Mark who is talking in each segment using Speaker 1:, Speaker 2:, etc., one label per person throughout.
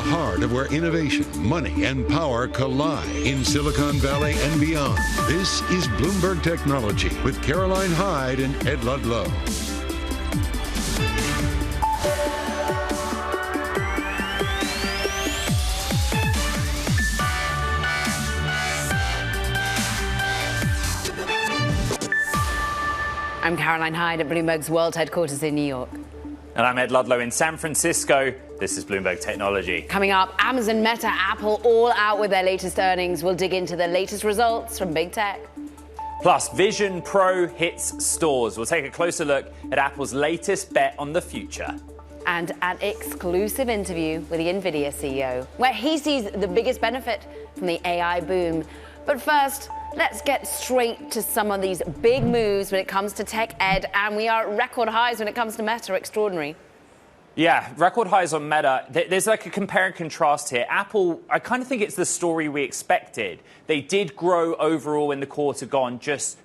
Speaker 1: heart of where innovation, money, and power collide in Silicon Valley and beyond. This is Bloomberg Technology with Caroline Hyde and Ed Ludlow.
Speaker 2: I'm Caroline Hyde at Bloomberg's world headquarters in New York.
Speaker 3: And I'm Ed Ludlow in San Francisco. This is Bloomberg Technology.
Speaker 2: Coming up, Amazon, Meta, Apple, all out with their latest earnings. We'll dig into the latest results from big tech.
Speaker 3: Plus, Vision Pro hits stores. We'll take a closer look at Apple's latest bet on the future.
Speaker 2: And an exclusive interview with the NVIDIA CEO, where he sees the biggest benefit from the AI boom. But first, let's get straight to some of these big moves when it comes to tech, Ed. And we are at record highs when it comes to Meta. Extraordinary.
Speaker 3: Yeah, record highs on Meta. There's like a compare and contrast here. Apple, I kind of think it's the story we expected. They did grow overall in the quarter gone just.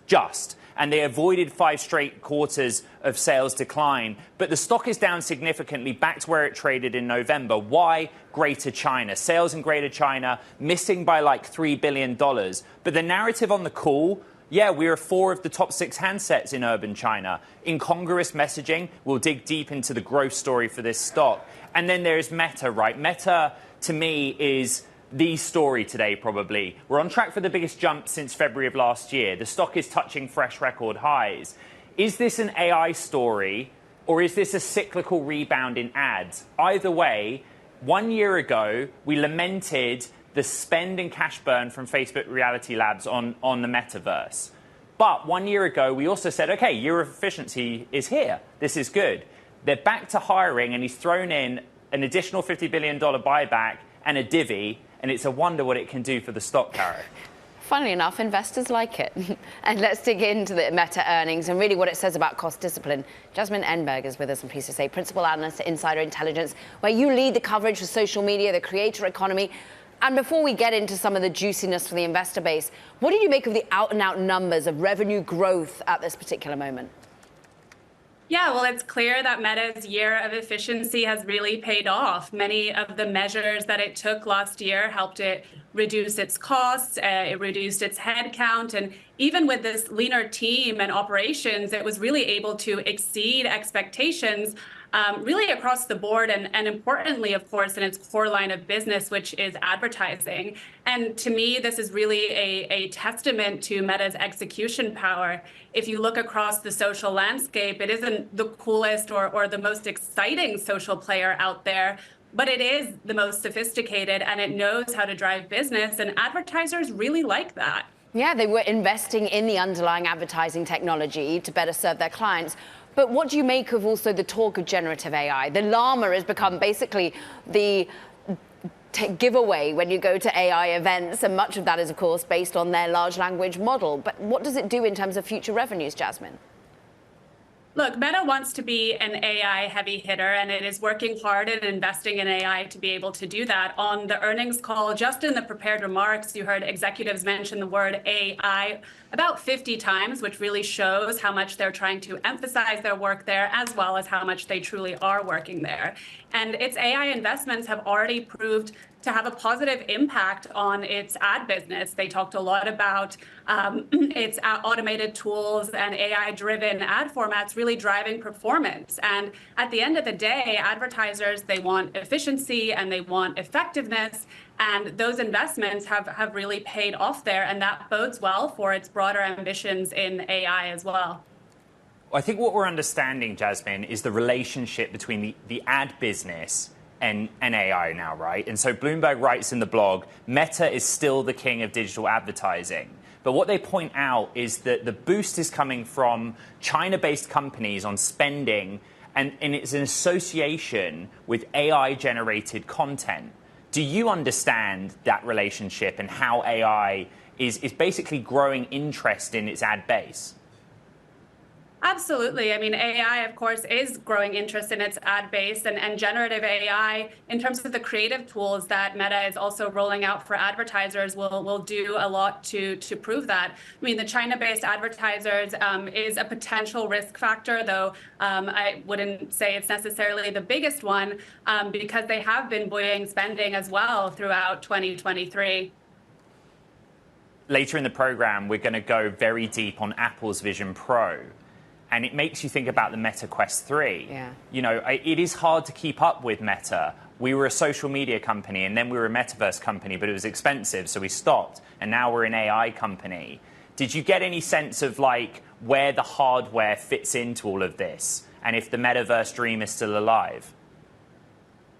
Speaker 3: And they avoided 5 straight quarters of sales decline. But the stock is down significantly back to where it traded in November. Why? Greater China. Sales in Greater China missing by like $3 billion. But the narrative on the call, yeah, we are 4 of the top 6 handsets in urban China. Incongruous messaging. We'll dig deep into the growth story for this stock. And then there's Meta, right? Meta, to me, is the story today, probably. We're on track for the biggest jump since February of last year. The stock is touching fresh record highs. Is this an AI story, or is this a cyclical rebound in ads? Either way, 1 year ago, we lamented the spend and cash burn from Facebook Reality Labs on the metaverse. But 1 year ago, we also said, OK, year of efficiency is here. This is good. They're back to hiring, and he's thrown in an additional $50 billion buyback and a divvy. And it's a wonder what it can do for the stock, Caro.
Speaker 2: Funnily enough, investors like it. And let's dig into the Meta earnings and really what it says about cost discipline. Jasmine Enberg is with us, I'm pleased to say, principal analyst at Insider Intelligence, where you lead the coverage for social media, the creator economy. And before we get into some of the juiciness for the investor base, what did you make of the out-and-out numbers of revenue growth at this particular moment?
Speaker 4: Yeah, well, it's clear that Meta's year of efficiency has really paid off. Many of the measures that it took last year helped it reduce its costs, it reduced its headcount, and even with this leaner team and operations, it was really able to exceed expectations really across the board, and importantly, of course, in its core line of business, which is advertising. And to me, this is really a testament to Meta's execution power. If you look across the social landscape, it isn't the coolest or the most exciting social player out there, but it is the most sophisticated, and it knows how to drive business, and advertisers really like that.
Speaker 2: Yeah, they were investing in the underlying advertising technology to better serve their clients. But what do you make of also the talk of generative AI? The llama has become basically the giveaway when you go to AI events, and much of that is, of course, based on their large language model. But what does it do in terms of future revenues, Jasmine?
Speaker 4: Look, Meta wants to be an AI heavy hitter, and it is working hard and investing in AI to be able to do that. On the earnings call, just in the prepared remarks, you heard executives mention the word AI about 50 times, which really shows how much they're trying to emphasize their work there, as well as how much they truly are working there. And its AI investments have already proved to have a positive impact on its ad business. They talked a lot about its automated tools and AI-driven ad formats really driving performance. And at the end of the day, advertisers, they want efficiency and they want effectiveness. And those investments have really paid off there. And that bodes well for its broader ambitions in AI as well.
Speaker 3: I think what we're understanding, Jasmine, is the relationship between the ad business and AI now, right? And so Bloomberg writes in the blog, Meta is still the king of digital advertising. But what they point out is that the boost is coming from China-based companies on spending, and it's an association with AI-generated content. Do you understand that relationship and how AI is basically growing interest in its ad base?
Speaker 4: Absolutely. I mean, AI, of course, is growing interest in its ad base and generative AI in terms of the creative tools that Meta is also rolling out for advertisers will do a lot to prove that. I mean, the China-based advertisers is a potential risk factor, though I wouldn't say it's necessarily the biggest one because they have been buoying spending as well throughout 2023.
Speaker 3: Later in the program, we're going to go very deep on Apple's Vision Pro. And it makes you think about the Meta Quest 3.
Speaker 2: Yeah.
Speaker 3: You know, it is hard to keep up with Meta. We were a social media company, and then we were a metaverse company, but it was expensive, so we stopped. And now we're an AI company. Did you get any sense of, like, where the hardware fits into all of this? And if the metaverse dream is still alive?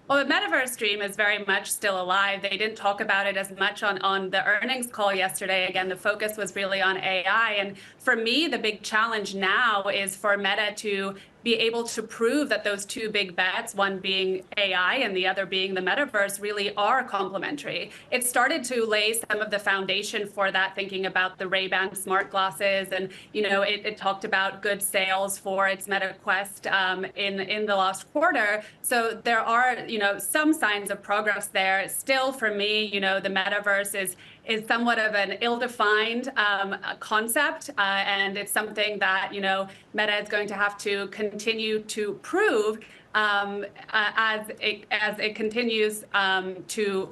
Speaker 4: Well, the metaverse dream is very much still alive. They didn't talk about it as much on the earnings call yesterday. Again, the focus was really on AI. And for me, the big challenge now is for Meta to be able to prove that those two big bets, one being AI and the other being the metaverse, really are complementary. It started to lay some of the foundation for that, thinking about the Ray-Ban smart glasses, and it talked about good sales for its Meta Quest in the last quarter. So there are some signs of progress there. Still, for me, the metaverse is somewhat of an ill-defined concept, and it's something that Meta is going to have to continue to prove as it continues to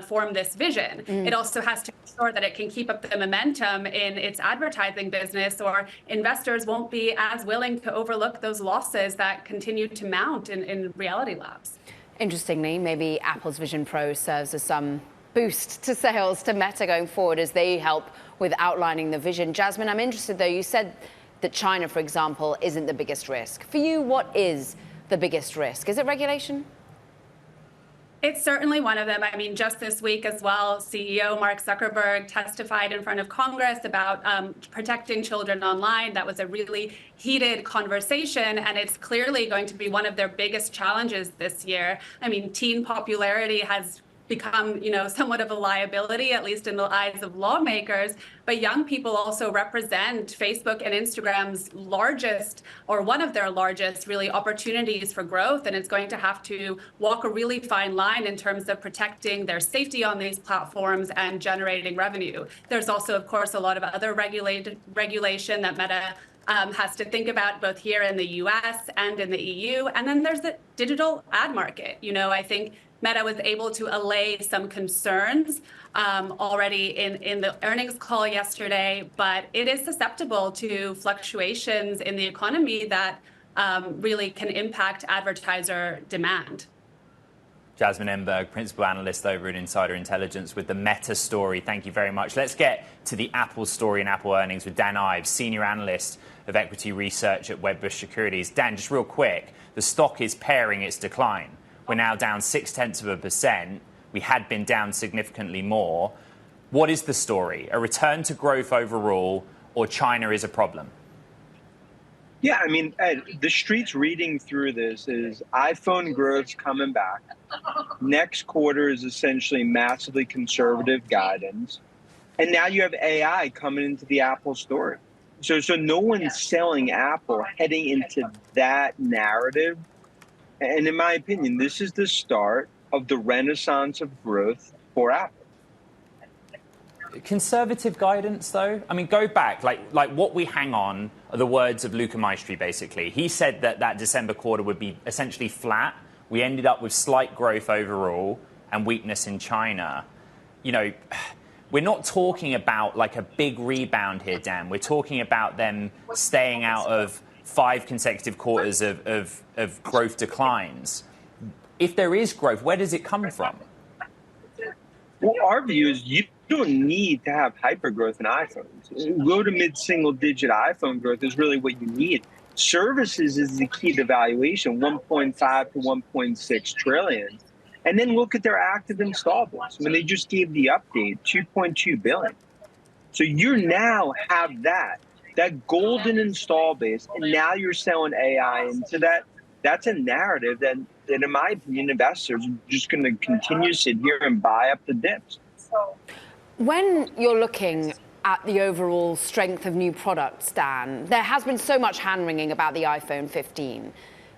Speaker 4: form this vision. It also has to ensure that it can keep up the momentum in its advertising business, or investors won't be as willing to overlook those losses that continue to mount in Reality Labs.
Speaker 2: Interestingly, maybe Apple's Vision Pro serves as some boost to sales to Meta going forward as they help with outlining the vision. Jasmine, I'm interested, though, you said that China, for example, isn't the biggest risk. For you, what is the biggest risk? Is it regulation?
Speaker 4: It's certainly one of them. I mean, just this week as well, CEO Mark Zuckerberg testified in front of Congress about protecting children online. That was a really heated conversation, and it's clearly going to be one of their biggest challenges this year. I mean, teen popularity has become, somewhat of a liability, at least in the eyes of lawmakers. But young people also represent Facebook and Instagram's largest, or one of their largest, really, opportunities for growth. And it's going to have to walk a really fine line in terms of protecting their safety on these platforms and generating revenue. There's also, of course, a lot of other regulation that Meta has to think about, both here in the US and in the EU. And then there's the digital ad market. I think Meta was able to allay some concerns already in the earnings call yesterday, but it is susceptible to fluctuations in the economy that really can impact advertiser demand.
Speaker 3: Jasmine Enberg, Principal Analyst over at Insider Intelligence with the Meta story. Thank you very much. Let's get to the Apple story and Apple earnings with Dan Ives, Senior Analyst of Equity Research at Wedbush Securities. Dan, just real quick, the stock is paring its decline. We're now down 0.6%. We had been down significantly more. What is the story? A return to growth overall, or China is a problem?
Speaker 5: Yeah, I mean, Ed, the street's reading through this is iPhone growth's coming back. Next quarter is essentially massively conservative guidance. And now you have AI coming into the Apple story. So no one's selling Apple heading into that narrative. And in my opinion, this is the start of the renaissance of growth for Apple.
Speaker 3: Conservative guidance, though? I mean, go back. Like what we hang on are the words of Luca Maestri, basically. He said that December quarter would be essentially flat. We ended up with slight growth overall and weakness in China. We're not talking about like a big rebound here, Dan. We're talking about them staying out of 5 consecutive quarters of growth declines. If there is growth, where does it come from?
Speaker 5: Well, our view is you don't need to have hyper growth in iPhones. Low to mid-single digit iPhone growth is really what you need. Services is the key to valuation, 1.5 to 1.6 trillion. And then look at their active install base. I mean, they just gave the update, 2.2 billion. So you now have that golden install base, and now you're selling AI into that. That's a narrative that in my opinion, investors are just going to continue to sit here and buy up the dips.
Speaker 2: When you're looking at the overall strength of new products, Dan? There has been so much hand-wringing about the iPhone 15.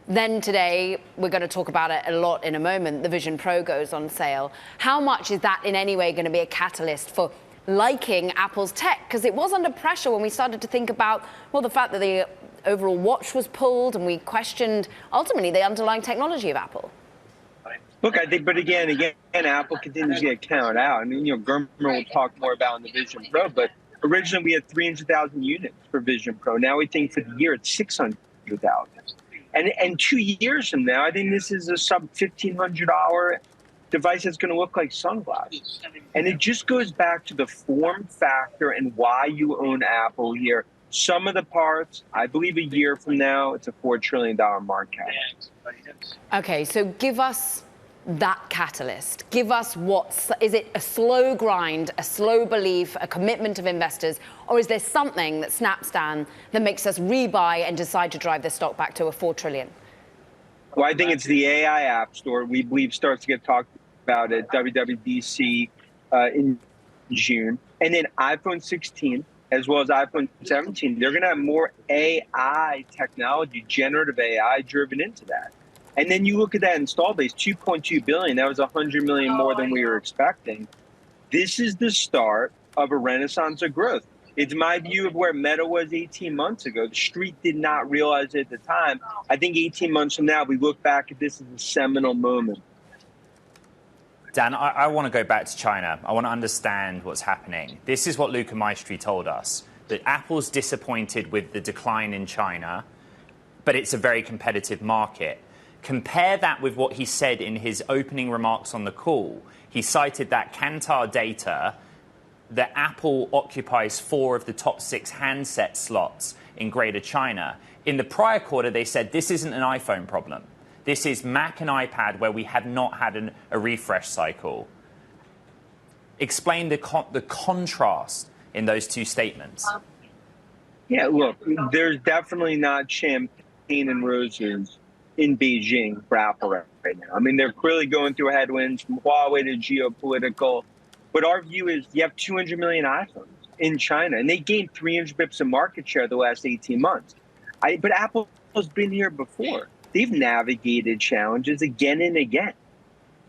Speaker 2: Then today, we're going to talk about it a lot in a moment, the Vision Pro goes on sale. How much is that in any way going to be a catalyst for liking Apple's tech? Because it was under pressure when we started to think about, well, the fact that the overall watch was pulled and we questioned, ultimately, the underlying technology of Apple.
Speaker 5: Look, I think, but again, Apple continues to get counted out. I mean, Germer will talk more about in the Vision Pro, but originally we had 300,000 units for Vision Pro. Now we think for the year it's 600,000. And 2 years from now, I think this is a sub $1,500 device that's going to look like sunglasses. And it just goes back to the form factor and why you own Apple here. Some of the parts, I believe a year from now, it's a $4 trillion market cap.
Speaker 2: Okay, so give us that catalyst. Give us is it a slow grind, a slow belief, a commitment of investors, or is there something that snaps down that makes us rebuy and decide to drive the stock back to a $4 trillion?
Speaker 5: Well, I think it's the AI App Store. We believe starts to get talked about at WWDC in June. And then iPhone 16, as well as iPhone 17, they're going to have more AI technology, generative AI driven into that. And then you look at that install base, 2.2 billion. That was 100 million more than we were expecting. This is the start of a renaissance of growth. It's my view of where Meta was 18 months ago. The street did not realize it at the time. I think 18 months from now, we look back at this as a seminal moment.
Speaker 3: Dan, I want to go back to China. I want to understand what's happening. This is what Luca Maestri told us, that Apple's disappointed with the decline in China, but it's a very competitive market. Compare that with what he said in his opening remarks on the call. He cited that Kantar data that Apple occupies 4 of the top 6 handset slots in Greater China. In the prior quarter, they said this isn't an iPhone problem. This is Mac and iPad where we have not had a refresh cycle. Explain the contrast in those two statements.
Speaker 5: Yeah, look, there's definitely not champagne and roses in Beijing for Apple right now. I mean, they're clearly going through headwinds from Huawei to geopolitical. But our view is you have 200 million iPhones in China, and they gained 300 bips of market share the last 18 months. But Apple's been here before. They've navigated challenges again and again.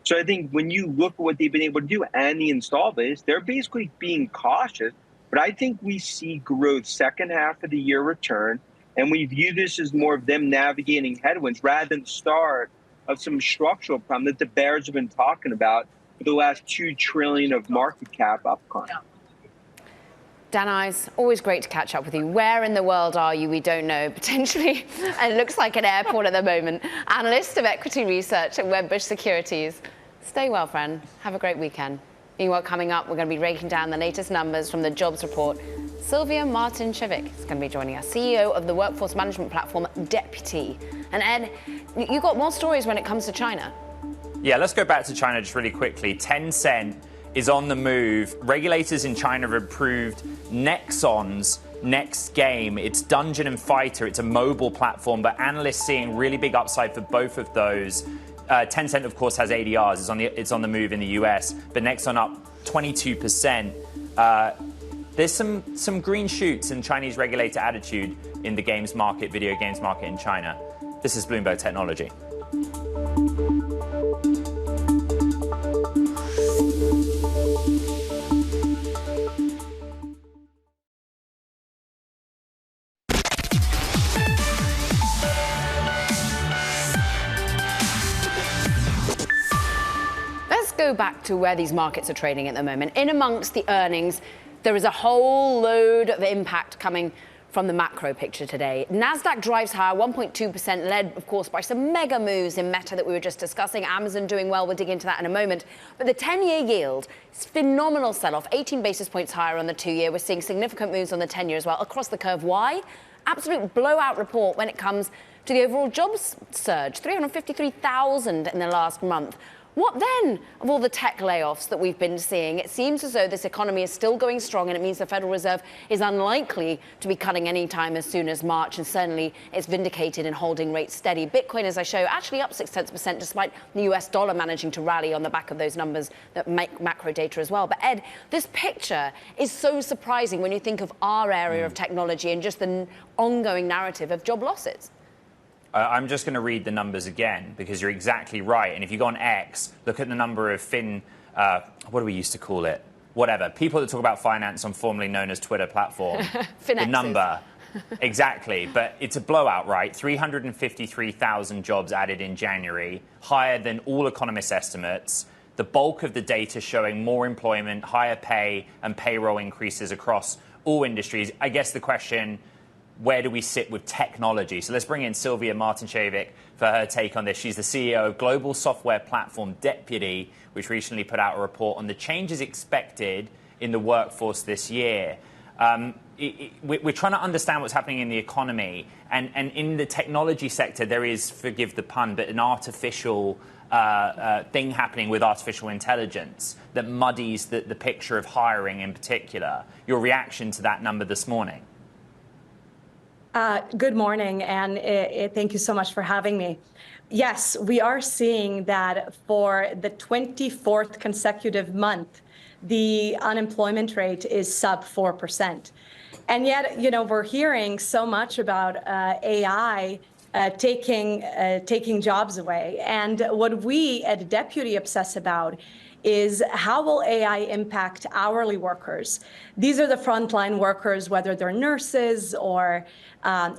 Speaker 5: So I think when you look at what they've been able to do and the install base, they're basically being cautious. But I think we see growth second half of the year return. And we view this as more of them navigating headwinds rather than the start of some structural problem that the bears have been talking about for the last $2 trillion of market cap upcoming.
Speaker 2: Dan Ives, always great to catch up with you. Where in the world are you? We don't know. Potentially, and it looks like an airport at the moment. Analyst of equity research at Wedbush Securities. Stay well, friend. Have a great weekend. Meanwhile, coming up, we're going to be breaking down the latest numbers from the jobs report. Sylvia Martin-Chivik is going to be joining us, CEO of the workforce management platform Deputy. And Ed, you got more stories when it comes to China.
Speaker 3: Yeah, let's go back to China just really quickly. Tencent is on the move. Regulators in China have approved Nexon's next game. It's Dungeon and Fighter. It's a mobile platform, but analysts seeing really big upside for both of those. Tencent, of course, has ADRs. It's on the move in the US, but Nexon up 22%. There's some green shoots in Chinese regulator attitude in the games market, video games market in China. This is Bloomberg Technology.
Speaker 2: Go back to where these markets are trading at the moment. In amongst the earnings, there is a whole load of impact coming from the macro picture today. NASDAQ drives higher, 1.2%, led, of course, by some mega moves in Meta that we were just discussing. Amazon doing well. We'll dig into that in a moment. But the 10-year yield, phenomenal sell-off, 18 basis points higher on the 2-year. We're seeing significant moves on the 10-year as well. Across the curve, why? Absolute blowout report when it comes to the overall jobs surge, 353,000 in the last month. What then of all the tech layoffs that we've been seeing? It seems as though this economy is still going strong, and it means the Federal Reserve is unlikely to be cutting any time as soon as March, and certainly it's vindicated in holding rates steady. Bitcoin, as I show, actually up 0.6%, despite the US dollar managing to rally on the back of those numbers that make macro data as well. But Ed, this picture is so surprising when you think of our area of technology and just the ongoing narrative of job losses.
Speaker 3: I'm just going to read the numbers again, because you're exactly right. And if you go on X, look at the number of what do we used to call it? Whatever. People that talk about finance on formerly known as Twitter platform. The number. Exactly. But it's a blowout, right? 353,000 jobs added in January, higher than all economists' estimates. The bulk of the data showing more employment, higher pay, and payroll increases across all industries. I guess the question, where do we sit with technology? So let's bring in Sylvia Martinshevic for her take on this. She's the CEO of global software platform Deputy, which recently put out a report on the changes expected in the workforce this year. We're trying to understand what's happening in the economy. And in the technology sector, there is, forgive the pun, but an artificial thing happening with artificial intelligence that muddies the picture of hiring in particular. Your reaction to that number this morning?
Speaker 6: Good morning, and thank you so much for having me. Yes, we are seeing that for the 24th consecutive month, the unemployment rate is sub 4%. And yet, we're hearing so much about AI taking jobs away. And what we at Deputy obsess about is how will AI impact hourly workers? These are the frontline workers, whether they're nurses or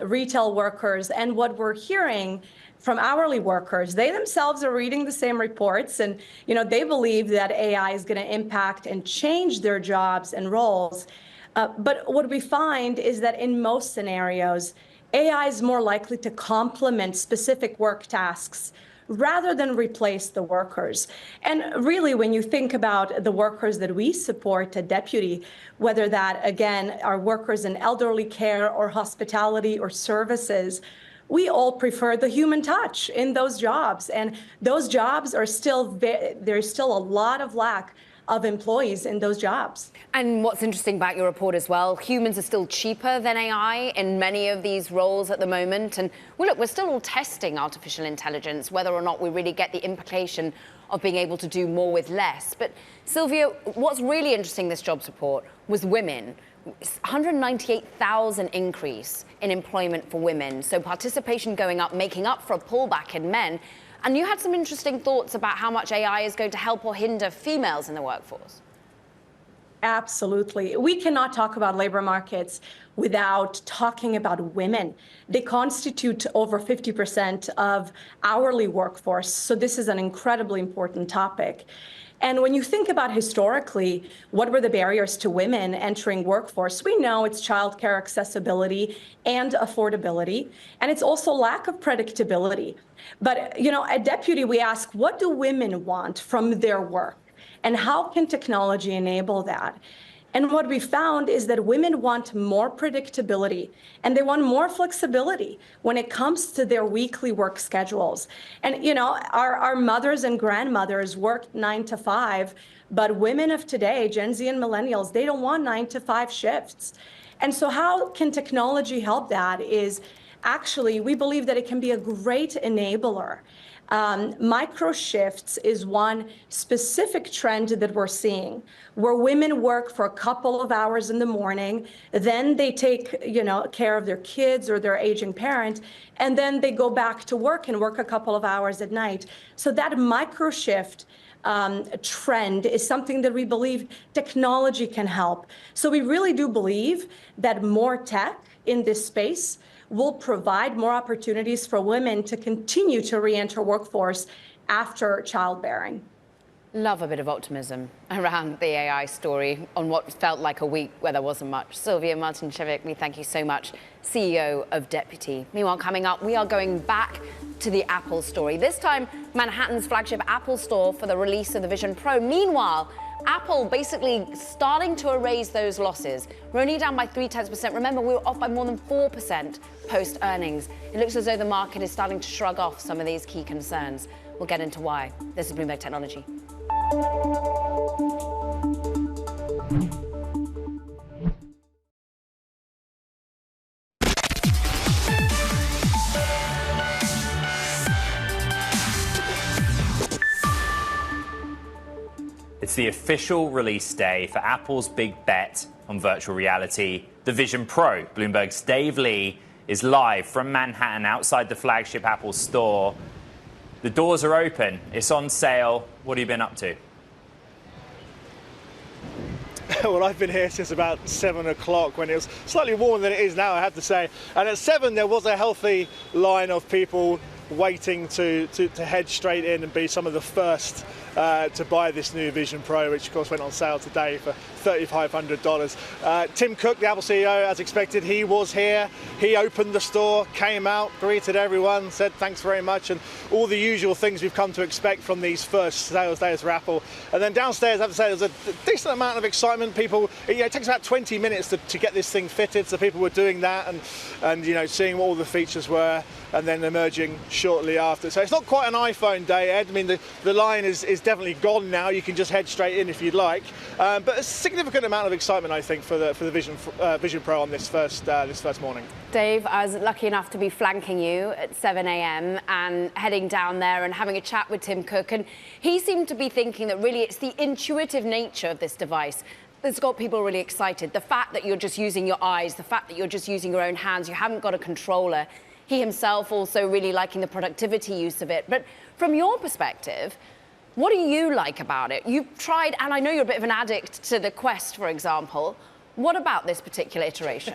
Speaker 6: retail workers. And what we're hearing from hourly workers, they themselves are reading the same reports, and they believe that AI is going to impact and change their jobs and roles. But what we find is that in most scenarios, AI is more likely to complement specific work tasks rather than replace the workers. And really, when you think about the workers that we support at Deputy, whether that, again, are workers in elderly care or hospitality or services, we all prefer the human touch in those jobs. And those jobs are there's still a lot of lack of employees in those jobs.
Speaker 2: And what's interesting about your report as well, humans are still cheaper than AI in many of these roles at the moment. And well, look, we're still all testing artificial intelligence, whether or not we really get the implication of being able to do more with less. But Sylvia, what's really interesting in this jobs report was women. 198,000 increase in employment for women. So participation going up, making up for a pullback in men. And you had some interesting thoughts about how much AI is going to help or hinder females in the workforce.
Speaker 6: Absolutely. We cannot talk about labor markets without talking about women. They constitute over 50% of hourly workforce. So this is an incredibly important topic. And when you think about historically, what were the barriers to women entering workforce? We know it's childcare accessibility and affordability, and it's also lack of predictability. But, at Deputy, we ask, what do women want from their work? And how can technology enable that? And what we found is that women want more predictability, and they want more flexibility when it comes to their weekly work schedules. And, our mothers and grandmothers worked 9 to 5, but women of today, Gen Z and millennials, they don't want 9 to 5 shifts. And so how can technology help that is actually, we believe that it can be a great enabler. Micro shifts is one specific trend that we're seeing, where women work for a couple of hours in the morning, then they take, care of their kids or their aging parent, and then they go back to work and work a couple of hours at night. So that micro shift trend is something that we believe technology can help. So we really do believe that more tech in this space will provide more opportunities for women to continue to re-enter workforce after childbearing.
Speaker 2: Love a bit of optimism around the AI story on what felt like a week where there wasn't much. Sylvia Martinshevic, we thank you so much, CEO of Deputy. Meanwhile, coming up, we are going back to the Apple story. This time, Manhattan's flagship Apple store for the release of the Vision Pro. Meanwhile, Apple basically starting to erase those losses. We're only down by 0.3%. Remember, we were off by more than 4% post-earnings. It looks as though the market is starting to shrug off some of these key concerns. We'll get into why. This is Bloomberg Technology.
Speaker 3: It's the official release day for Apple's big bet on virtual reality, the Vision Pro. Bloomberg's Dave Lee is live from Manhattan outside the flagship Apple store. The doors are open. It's on sale. What have you been up to?
Speaker 7: Well, I've been here since about 7 o'clock when it was slightly warmer than it is now, I have to say. And at 7, there was a healthy line of people waiting to head straight in and be some of the first to buy this new Vision Pro, which of course went on sale today for $3,500. Tim Cook, the Apple CEO, as expected, he was here. He opened the store, came out, greeted everyone, said thanks very much, and all the usual things we've come to expect from these first sales days for Apple. And then downstairs, I have to say, there's a decent amount of excitement. People, it takes about 20 minutes to get this thing fitted, so people were doing that and seeing what all the features were, and then emerging shortly after. So it's not quite an iPhone day, Ed. I mean, the line is definitely gone now. You can just head straight in if you'd like. But a significant amount of excitement, I think, for the Vision Pro on this first morning.
Speaker 2: Dave, I was lucky enough to be flanking you at 7 a.m. and heading down there and having a chat with Tim Cook. And he seemed to be thinking that really it's the intuitive nature of this device that's got people really excited. The fact that you're just using your eyes, the fact that you're just using your own hands, you haven't got a controller. He himself also really liking the productivity use of it. But from your perspective, what do you like about it? You've tried, and I know you're a bit of an addict to the Quest, for example. What about this particular iteration?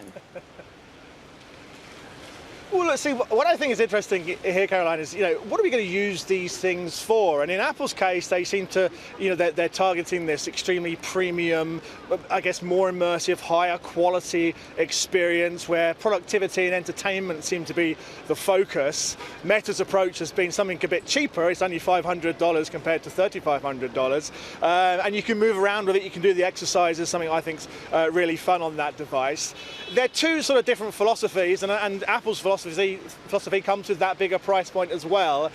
Speaker 7: Well, let's see. What I think is interesting here, Caroline, is what are we going to use these things for? And in Apple's case, they seem to, they're targeting this extremely premium, I guess, more immersive, higher quality experience where productivity and entertainment seem to be the focus. Meta's approach has been something a bit cheaper. It's only $500 compared to $3,500, and you can move around with it. You can do the exercises. Something I think's really fun on that device. They're two sort of different philosophies, and Apple's philosophy comes with that bigger price point as well.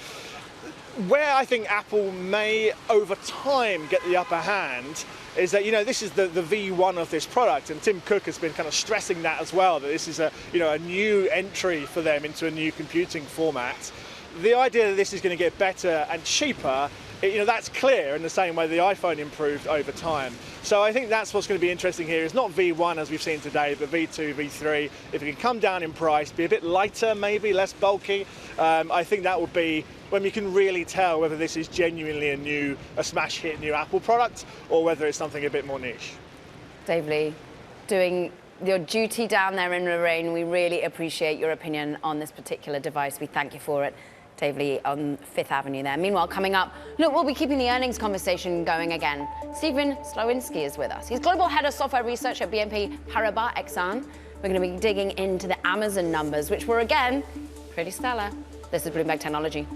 Speaker 7: Where I think Apple may, over time, get the upper hand is that, this is the V1 of this product, and Tim Cook has been kind of stressing that as well, that this is a new entry for them into a new computing format. The idea that this is going to get better and cheaper, that's clear in the same way the iPhone improved over time. So I think that's what's going to be interesting here. Is not V1 as we've seen today, but V2, V3. If it can come down in price, be a bit lighter, maybe less bulky, I think that will be when we can really tell whether this is genuinely a smash hit new Apple product, or whether it's something a bit more niche.
Speaker 2: Dave Lee, doing your duty down there in the rain. We really appreciate your opinion on this particular device. We thank you for it. Dave Lee on Fifth Avenue there. Meanwhile, coming up, look, we'll be keeping the earnings conversation going again. Stephen Slowinski is with us. He's Global Head of Software Research at BNP Paribas Exane. We're going to be digging into the Amazon numbers, which were, again, pretty stellar. This is Bloomberg Technology.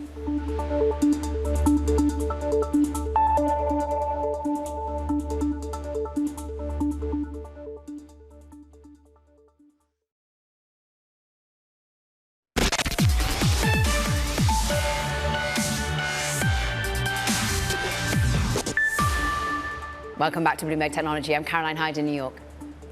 Speaker 2: Welcome back to Bloomberg Technology. I'm Caroline Hyde in New York.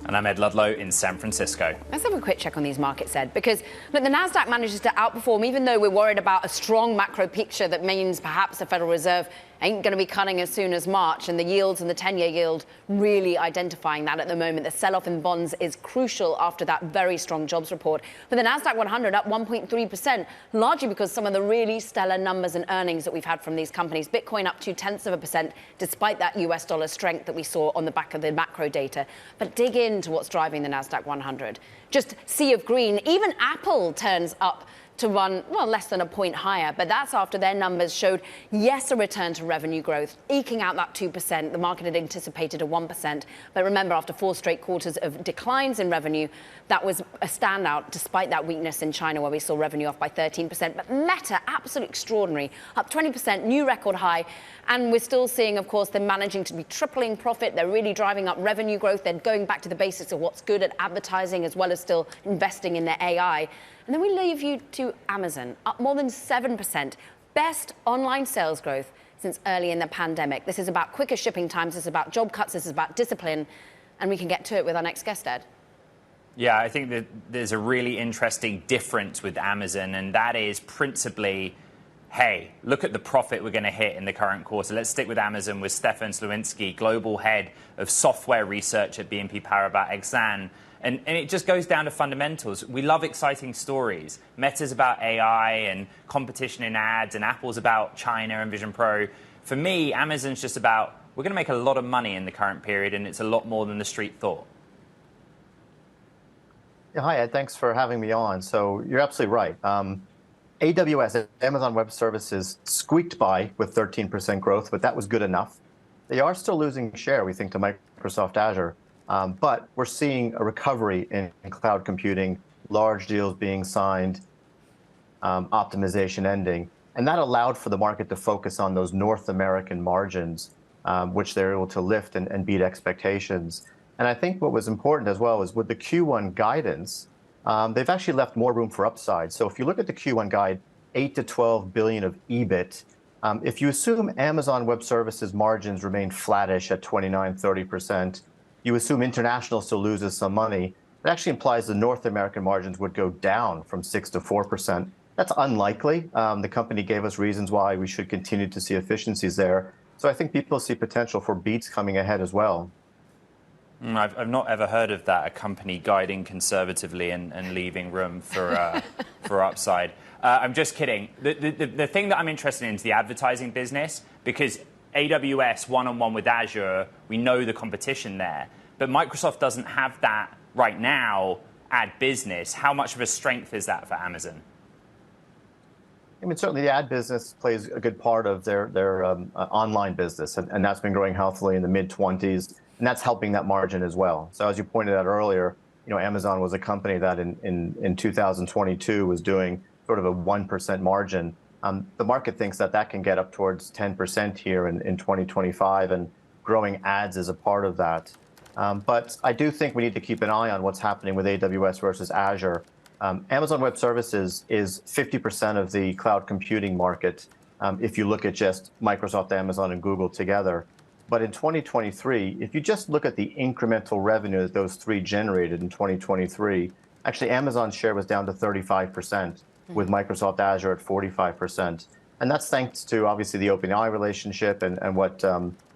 Speaker 3: And I'm Ed Ludlow in San Francisco.
Speaker 2: Let's have a quick check on these markets, Ed, because look, the Nasdaq manages to outperform, even though we're worried about a strong macro picture that means perhaps the Federal Reserve ain't going to be cutting as soon as March, and the yields and the 10-year yield really identifying that at the moment. The sell-off in bonds is crucial after that very strong jobs report. But the Nasdaq 100 up 1.3%, largely because some of the really stellar numbers and earnings that we've had from these companies. Bitcoin up 0.2%, despite that US dollar strength that we saw on the back of the macro data. But dig into what's driving the Nasdaq 100. Just sea of green. Even Apple turns up to run, well, less than a point higher. But that's after their numbers showed, yes, a return to revenue growth, eking out that 2%. The market had anticipated a 1%. But remember, after 4 straight quarters of declines in revenue, that was a standout, despite that weakness in China, where we saw revenue off by 13%. But Meta, absolutely extraordinary, up 20%, new record high. And we're still seeing, of course, them managing to be tripling profit. They're really driving up revenue growth. They're going back to the basics of what's good at advertising, as well as still investing in their AI. And then we leave you to Amazon, up more than 7%. best online sales growth since early in the pandemic. This is about quicker shipping times, this is about job cuts, this is about discipline, and we can get to it with our next guest, Ed.
Speaker 3: Yeah, I think that there's a really interesting difference with Amazon, and that is principally, hey, look at the profit we're going to hit in the current quarter. Let's stick with Amazon with Stefan Slowinski, Global Head of Software Research at BNP Paribas Exane. And it just goes down to fundamentals. We love exciting stories. Meta's about AI and competition in ads, and Apple's about China and Vision Pro. For me, Amazon's just about, we're going to make a lot of money in the current period, and it's a lot more than the street thought.
Speaker 8: Yeah, hi, Ed. Thanks for having me on. So you're absolutely right. AWS, Amazon Web Services, squeaked by with 13% growth, but that was good enough. They are still losing share, we think, to Microsoft Azure. But we're seeing a recovery in cloud computing, large deals being signed, optimization ending. And that allowed for the market to focus on those North American margins, which they're able to lift and beat expectations. And I think what was important as well is with the Q1 guidance, they've actually left more room for upside. So if you look at the Q1 guide, 8 to 12 billion of EBIT, if you assume Amazon Web Services margins remain flattish at 29-30%, you assume international still loses some money, it actually implies the North American margins would go down from 6 to 4%. That's unlikely. The company gave us reasons why we should continue to see efficiencies there. So I think people see potential for beats coming ahead as well.
Speaker 3: I've not ever heard of that, a company guiding conservatively and leaving room for for upside. I'm just kidding. The thing that I'm interested in is the advertising business, because AWS one-on-one with Azure, we know the competition there. But Microsoft doesn't have that right now, ad business. How much of a strength is that for Amazon?
Speaker 8: I mean, certainly the ad business plays a good part of their online business, and that's been growing healthily in the mid-20s, and that's helping that margin as well. So as you pointed out earlier, Amazon was a company that in 2022 was doing sort of a 1% margin. The market thinks that can get up towards 10% here in 2025, and growing ads is a part of that. But I do think we need to keep an eye on what's happening with AWS versus Azure. Amazon Web Services is 50% of the cloud computing market if you look at just Microsoft, Amazon, and Google together. But in 2023, if you just look at the incremental revenue that those three generated in 2023, actually Amazon's share was down to 35%, with Microsoft Azure at 45%. And that's thanks to, obviously, the OpenAI relationship and what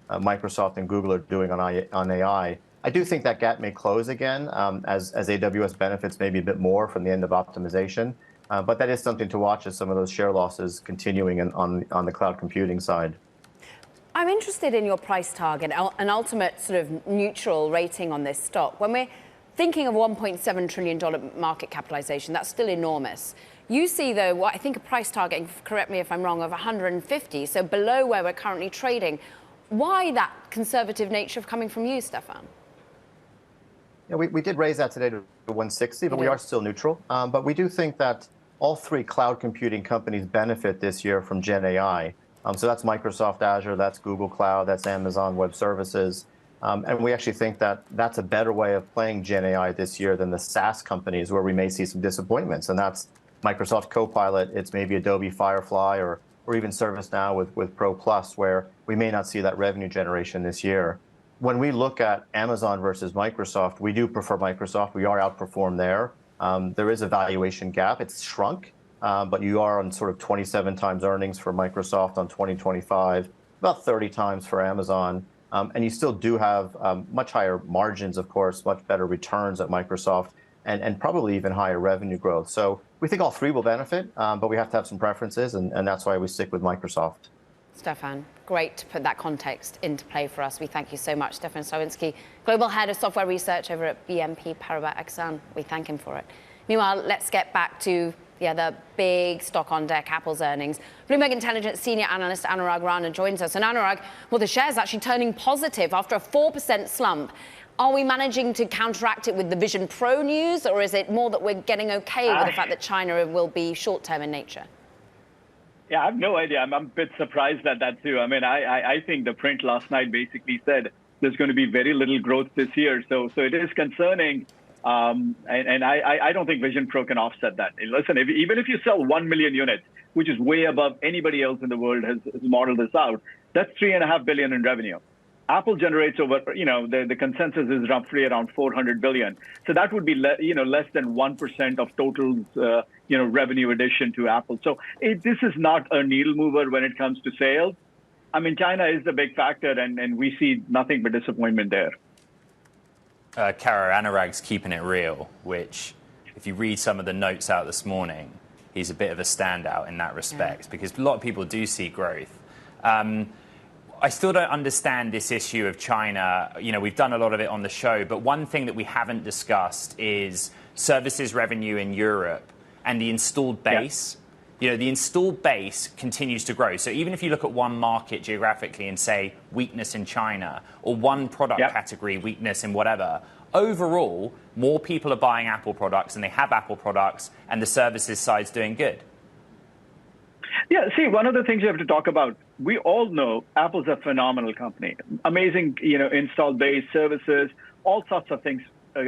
Speaker 8: Microsoft and Google are doing on AI. I do think that gap may close again as AWS benefits maybe a bit more from the end of optimization. But that is something to watch as some of those share losses continuing on the cloud computing side.
Speaker 2: I'm interested in your price target, an ultimate sort of neutral rating on this stock. When we're thinking of $1.7 trillion market capitalization, that's still enormous. You see, though, what I think a price target, correct me if I'm wrong, of 150, so below where we're currently trading. Why that conservative nature of coming from you, Stefan?
Speaker 8: Yeah, we did raise that today to 160, but we are still neutral. But we do think that all three cloud computing companies benefit this year from Gen AI. So that's Microsoft Azure, that's Google Cloud, that's Amazon Web Services. And we actually think that that's a better way of playing Gen AI this year than the SaaS companies, where we may see some disappointments. And that's Microsoft Copilot, it's maybe Adobe Firefly, or even ServiceNow with Pro Plus, where we may not see that revenue generation this year. When we look at Amazon versus Microsoft, we do prefer Microsoft. We are outperformed there. There is a valuation gap. It's shrunk, but you are on sort of 27 times earnings for Microsoft on 2025, about 30 times for Amazon. And you still do have much higher margins, of course, much better returns at Microsoft, and probably even higher revenue growth. So we think all three will benefit, but we have to have some preferences, and that's why we stick with Microsoft.
Speaker 2: Stefan, great to put that context into play for us. We thank you so much. Stefan Slowinski, Global Head of Software Research over at BNP Paribas Exane. We thank him for it. Meanwhile, let's get back to the other big stock on deck, Apple's earnings. Bloomberg Intelligence senior analyst Anurag Rana joins us. And Anurag, well, the share's actually turning positive after a 4% slump. Are we managing to counteract it with the Vision Pro news, or is it more that we're getting okay with the fact that China will be short-term in nature?
Speaker 9: Yeah, I have no idea. I'm a bit surprised at that, too. I mean, I think the print last night basically said there's going to be very little growth this year. So it is concerning. And I don't think Vision Pro can offset that. Listen, even if you sell 1 million units, which is way above anybody else in the world has modeled this out. That's $3.5 billion in revenue. Apple generates over, the consensus is roughly around $400 billion. So that would be, less than 1% of total, revenue addition to Apple. So this is not a needle mover when it comes to sales. I mean, China is the big factor, and we see nothing but disappointment there.
Speaker 3: Kara, Anurag's keeping it real, which, if you read some of the notes out this morning, he's a bit of a standout in that respect, because a lot of people do see growth. I still don't understand this issue of China. We've done a lot of it on the show, but one thing that we haven't discussed is services revenue in Europe and the installed base. Yeah. The installed base continues to grow. So even if you look at one market geographically and say weakness in China, or one product category, weakness in whatever, overall, more people are buying Apple products and they have Apple products, and the services side's doing good.
Speaker 9: Yeah, see, one of the things you have to talk about, we all know Apple's a phenomenal company. Amazing, installed base, services, all sorts of things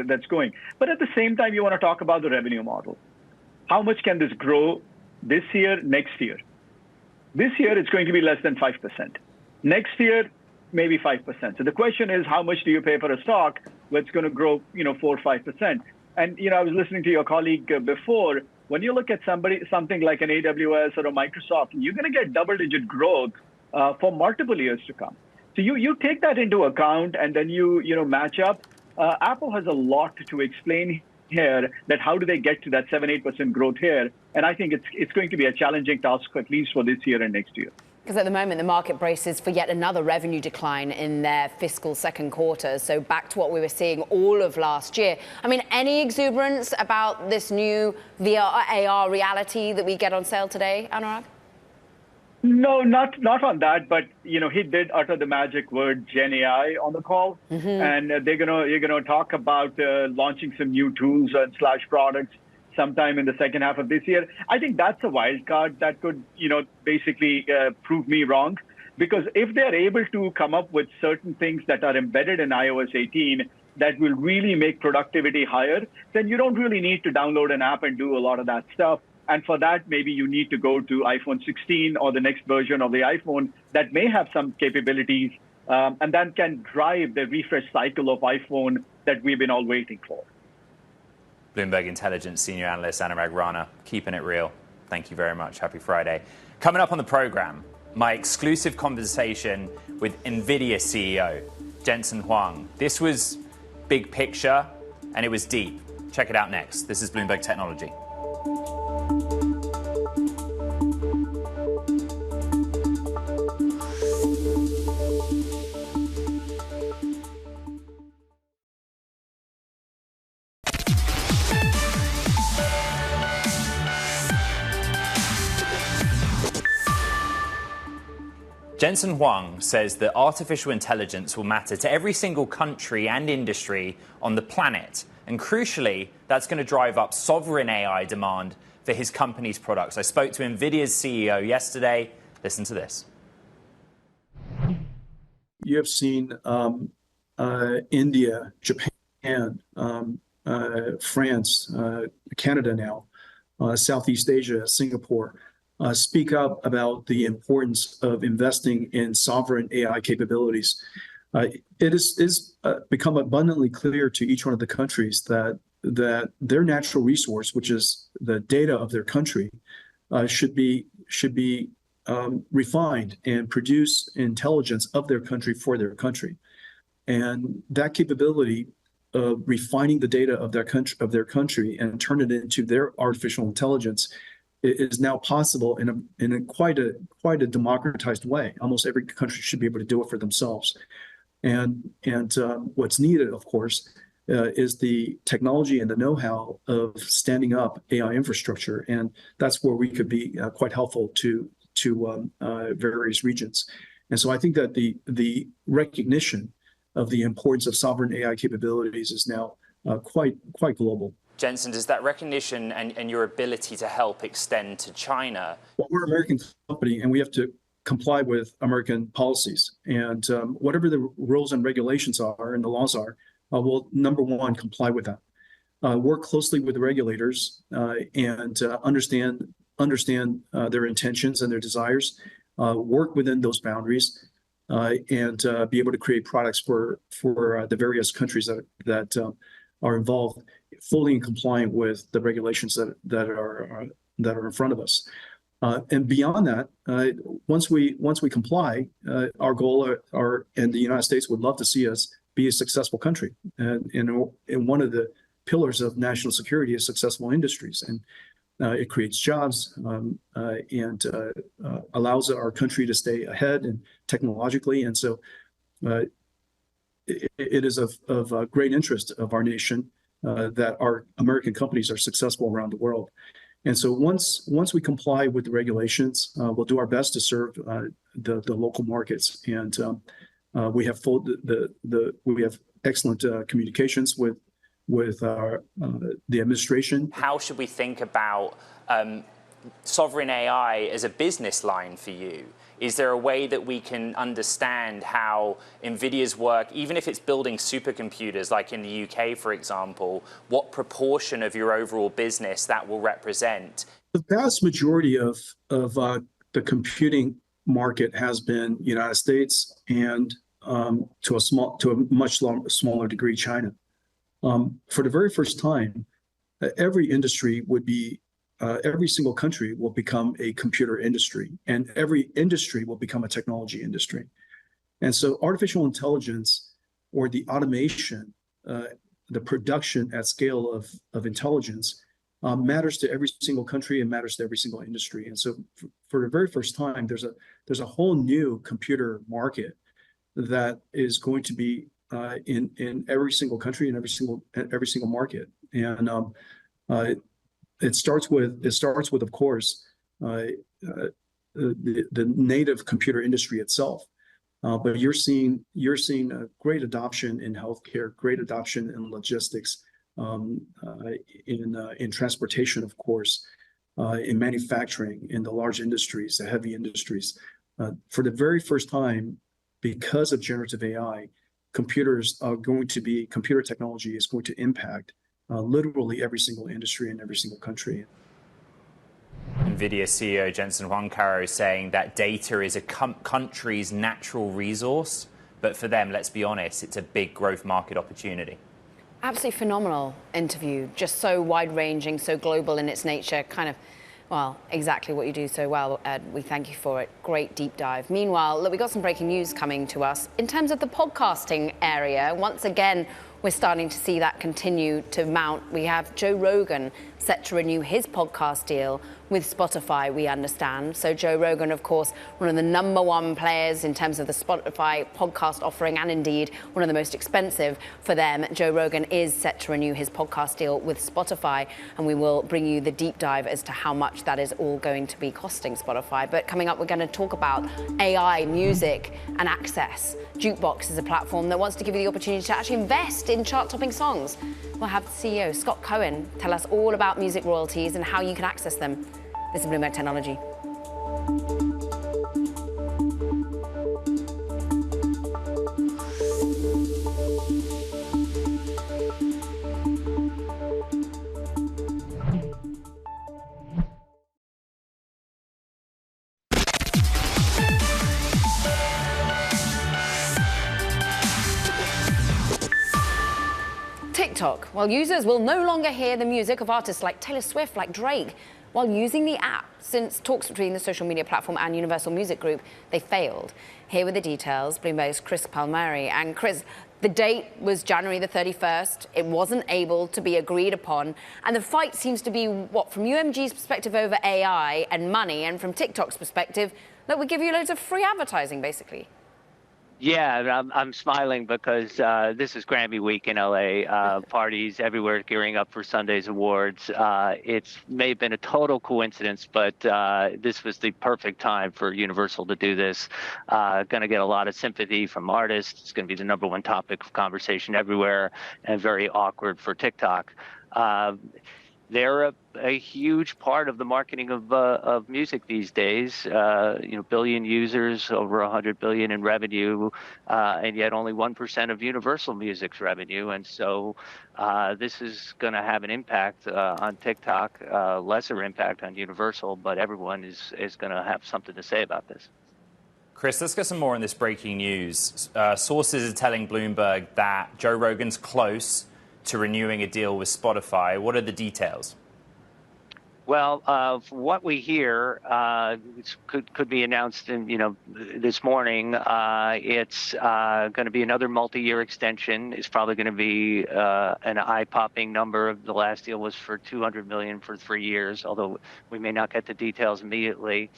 Speaker 9: that's going. But at the same time, you want to talk about the revenue model. How much can this grow this year, next year? This year, it's going to be less than 5%. Next year, maybe 5%. So the question is, how much do you pay for a stock where it's going to grow, 4 or 5%? And, I was listening to your colleague before. When you look at something like an AWS or a Microsoft, you're going to get double-digit growth for multiple years to come. So you take that into account, and then you match up. Apple has a lot to explain here, that how do they get to that 7-8% growth here? And I think it's going to be a challenging task, at least for this year and next year.
Speaker 2: Because at the moment, the market braces for yet another revenue decline in their fiscal second quarter. So back to what we were seeing all of last year. I mean, any exuberance about this new VR, AR reality that we get on sale today, Anurag?
Speaker 9: No, not on that. But, he did utter the magic word Gen AI on the call. Mm-hmm. And you're gonna talk about launching some new tools and / products sometime in the second half of this year. I think that's a wild card that could, basically prove me wrong. Because if they're able to come up with certain things that are embedded in iOS 18 that will really make productivity higher, then you don't really need to download an app and do a lot of that stuff. And for that, maybe you need to go to iPhone 16 or the next version of the iPhone that may have some capabilities, and that can drive the refresh cycle of iPhone that we've been all waiting for.
Speaker 3: Bloomberg Intelligence Senior Analyst Anurag Rana, keeping it real. Thank you very much. Happy Friday. Coming up on the program, my exclusive conversation with NVIDIA CEO, Jensen Huang. This was big picture, and it was deep. Check it out next. This is Bloomberg Technology. Jensen Huang says that artificial intelligence will matter to every single country and industry on the planet. And crucially, that's going to drive up sovereign AI demand for his company's products. I spoke to NVIDIA's CEO yesterday. Listen to this.
Speaker 10: You have seen India, Japan, France, Canada now, Southeast Asia, Singapore, speak up about the importance of investing in sovereign AI capabilities. It is become abundantly clear to each one of the countries that their natural resource, which is the data of their country, should be refined and produce intelligence of their country for their country. And that capability of refining the data of their country and turn it into their artificial intelligence is now possible in a quite a democratized way. Almost every country should be able to do it for themselves. And what's needed, of course, is the technology and the know-how of standing up AI infrastructure, and that's where we could be quite helpful to various regions. And so I think that the recognition of the importance of sovereign AI capabilities is now quite global.
Speaker 3: Jensen, does that recognition and your ability to help extend to China?
Speaker 10: Well, we're an American company, and we have to comply with American policies. And whatever the rules and regulations are and the laws are, we'll, number one, comply with that. Work closely with the regulators and understand understand their intentions and their desires, work within those boundaries, and be able to create products for the various countries that are involved, fully in compliant with the regulations that are in front of us. And beyond that, once we comply, our goal and the United States would love to see us be a successful country. And one of the pillars of national security is successful industries, and it creates jobs and allows our country to stay ahead and technologically. And so it is of great interest of our nation that our American companies are successful around the world. And so once we comply with the regulations, we'll do our best to serve the local markets. And we have we have excellent communications with the administration.
Speaker 3: How should we think about sovereign AI as a business line for you? Is there a way that we can understand how NVIDIA's work, even if it's building supercomputers like in the UK, for example, what proportion of your overall business that will represent?
Speaker 10: The vast majority of the computing market has been United States and to a much smaller degree, China. For the very first time, every industry would be every single country will become a computer industry, and every industry will become a technology industry. And so artificial intelligence, or the automation, the production at scale of intelligence, matters to every single country and matters to every single industry. And so for the very first time, there's a whole new computer market that is going to be in every single country and every single market. And it starts with, of course, the native computer industry itself. But you're seeing a great adoption in healthcare, great adoption in logistics, in transportation, of course, in manufacturing, in the large industries, the heavy industries. For the very first time, because of generative AI, computer technology is going to impact literally every single industry in every single country.
Speaker 3: NVIDIA CEO Jensen Huangcaro saying that data is a country's natural resource, but for them, let's be honest, it's a big growth market opportunity.
Speaker 2: Absolutely phenomenal interview, just so wide-ranging, so global in its nature, kind of, well, exactly what you do so well, Ed. We thank you for it. Great deep dive. Meanwhile, look, we got some breaking news coming to us in terms of the podcasting area. Once again, we're starting to see that continue to mount. We have Joe Rogan set to renew his podcast deal with Spotify, we understand. So Joe Rogan, of course, one of the #1 players in terms of the Spotify podcast offering, and indeed one of the most expensive for them. Joe Rogan is set to renew his podcast deal with Spotify, and we will bring you the deep dive as to how much that is all going to be costing Spotify. But coming up, we're going to talk about AI, music, and access. Jukebox is a platform that wants to give you the opportunity to actually invest in chart-topping songs. We'll have the CEO, Scott Cohen, tell us all about music royalties and how you can access them. This is Bloomberg Technology. TikTok. Well, users will no longer hear the music of artists like Taylor Swift, like Drake, while using the app. Since talks between the social media platform and Universal Music Group, they failed. Here were the details. Bloomberg's Chris Palmieri. And Chris, the date was January the 31st. It wasn't able to be agreed upon. And the fight seems to be, what, from UMG's perspective over AI and money, and from TikTok's perspective, that we give you loads of free advertising, basically.
Speaker 11: Yeah, I'm smiling because this is Grammy week in LA. Parties everywhere gearing up for Sunday's awards. It's may have been a total coincidence, but this was the perfect time for Universal to do this. Going to get a lot of sympathy from artists. It's going to be the #1 topic of conversation everywhere, and very awkward for TikTok. they're a huge part of the marketing of music these days. Billion users, over 100 billion in revenue, and yet only 1% of Universal Music's revenue. And so this is going to have an impact on TikTok, lesser impact on Universal, but everyone is going to have something to say about this.
Speaker 3: Chris, let's get some more on this breaking news. Sources are telling Bloomberg that Joe Rogan's close to renewing a deal with Spotify. What are the details?
Speaker 11: Well, from what we hear, it could be announced in this morning. It's going to be another multi-year extension. It's probably going to be an eye-popping number. The last deal was for $200 million for 3 years, although we may not get the details immediately.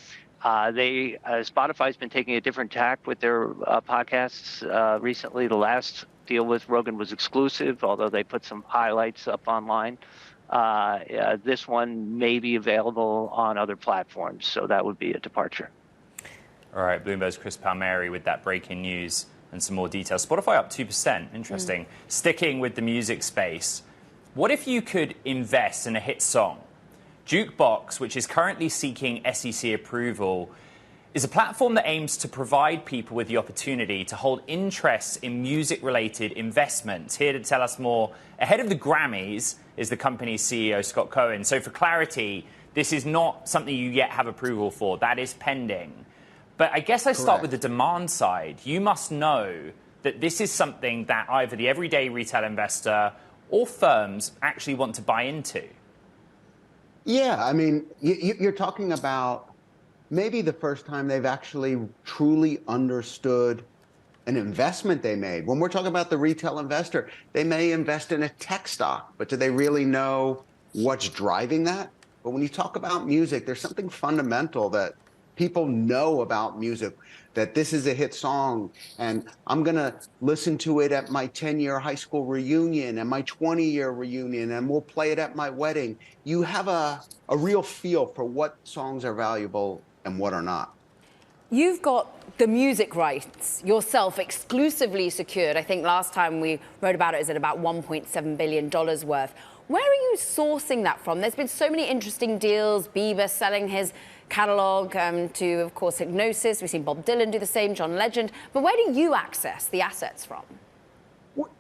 Speaker 11: Spotify's been taking a different tack with their podcasts recently. The last deal with Rogan was exclusive, although they put some highlights up online. This one may be available on other platforms, so that would be a departure. All
Speaker 3: right, Bloomberg's Chris Palmieri with that breaking news and some more details. Spotify up 2%. Interesting. Sticking with the music space, what if you could invest in a hit song? Jukebox, which is currently seeking SEC approval, is a platform that aims to provide people with the opportunity to hold interests in music-related investments. Here to tell us more, ahead of the Grammys, is the company's CEO, Scott Cohen. So for clarity, this is not something you yet have approval for. That is pending. But I guess I start with the demand side. You must know that this is something that either the everyday retail investor or firms actually want to buy into.
Speaker 12: Yeah, I mean, you're talking about maybe the first time they've actually truly understood an investment they made. When we're talking about the retail investor, they may invest in a tech stock, but do they really know what's driving that? But when you talk about music, there's something fundamental that people know about music, that this is a hit song, and I'm going to listen to it at my 10-year high school reunion and my 20-year reunion, and we'll play it at my wedding. You have a real feel for what songs are valuable and what are not.
Speaker 2: You've got the music rights yourself exclusively secured. I think last time we wrote about it is at about $1.7 billion worth. Where are you sourcing that from? There's been so many interesting deals. Bieber selling his catalog to, of course, Hypnosis. We've seen Bob Dylan do the same, John Legend. But where do you access the assets from?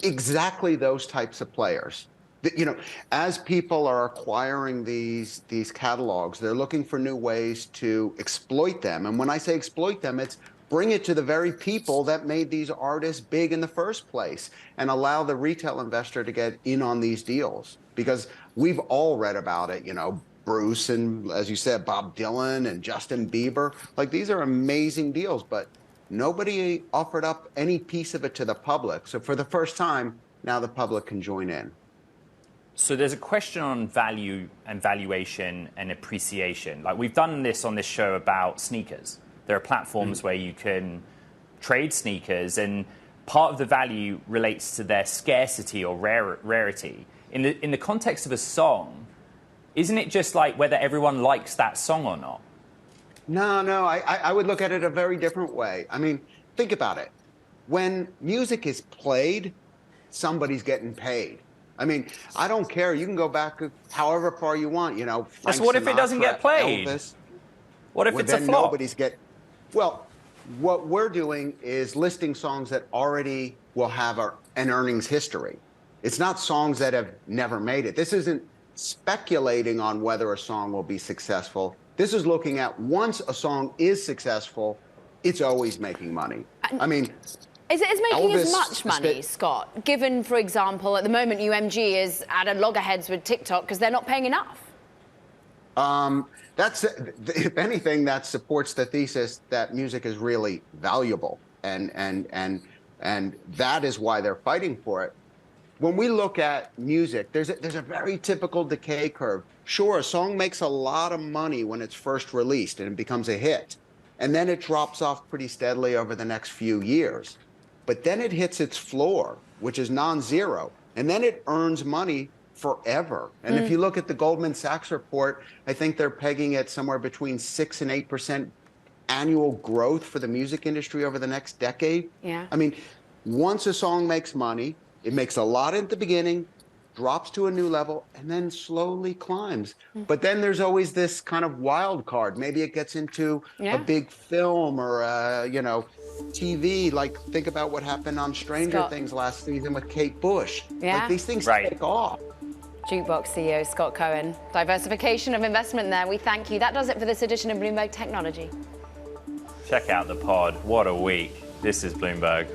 Speaker 12: Exactly those types of players. You know, as people are acquiring these catalogs, they're looking for new ways to exploit them. And when I say exploit them, it's bring it to the very people that made these artists big in the first place and allow the retail investor to get in on these deals. Because we've all read about it, you know, Bruce and, as you said, Bob Dylan and Justin Bieber. Like, these are amazing deals, but nobody offered up any piece of it to the public. So for the first time, now the public can join in.
Speaker 3: So there's a question on value and valuation and appreciation. Like, we've done this on this show about sneakers. There are platforms where you can trade sneakers, and part of the value relates to their scarcity or rarity. In the context of a song, isn't it just like whether everyone likes that song or not?
Speaker 12: No, I would look at it a very different way. I mean, think about it. When music is played, somebody's getting paid. I mean, I don't care. You can go back however far you want, you know.
Speaker 3: Yes, what if it doesn't get played?
Speaker 12: Elvis.
Speaker 3: What if it's a flop?
Speaker 12: Well, what we're doing is listing songs that already will have an earnings history. It's not songs that have never made it. This isn't speculating on whether a song will be successful. This is looking at once a song is successful, it's always making money. I mean,
Speaker 2: Is it making as much money, Scott, given, for example, at the moment UMG is at a loggerheads with TikTok because they're not paying enough?
Speaker 12: If anything, that supports the thesis that music is really valuable, and that is why they're fighting for it. When we look at music, there's a very typical decay curve. Sure, a song makes a lot of money when it's first released and it becomes a hit, and then it drops off pretty steadily over the next few years. But then it hits its floor, which is non-zero, and then it earns money forever. And if you look at the Goldman Sachs report, I think they're pegging it somewhere between 6 and 8% annual growth for the music industry over the next decade.
Speaker 2: Yeah.
Speaker 12: I mean, once a song makes money, it makes a lot at the beginning, drops to a new level, and then slowly climbs. But then there's always this kind of wild card. Maybe it gets into a big film or, TV. Like, think about what happened on Stranger Things last season with Kate Bush.
Speaker 2: Yeah.
Speaker 12: Like, these things take off.
Speaker 2: Jukebox CEO Scott Cohen. Diversification of investment there. We thank you. That does it for this edition of Bloomberg Technology.
Speaker 3: Check out the pod. What a week. This is Bloomberg.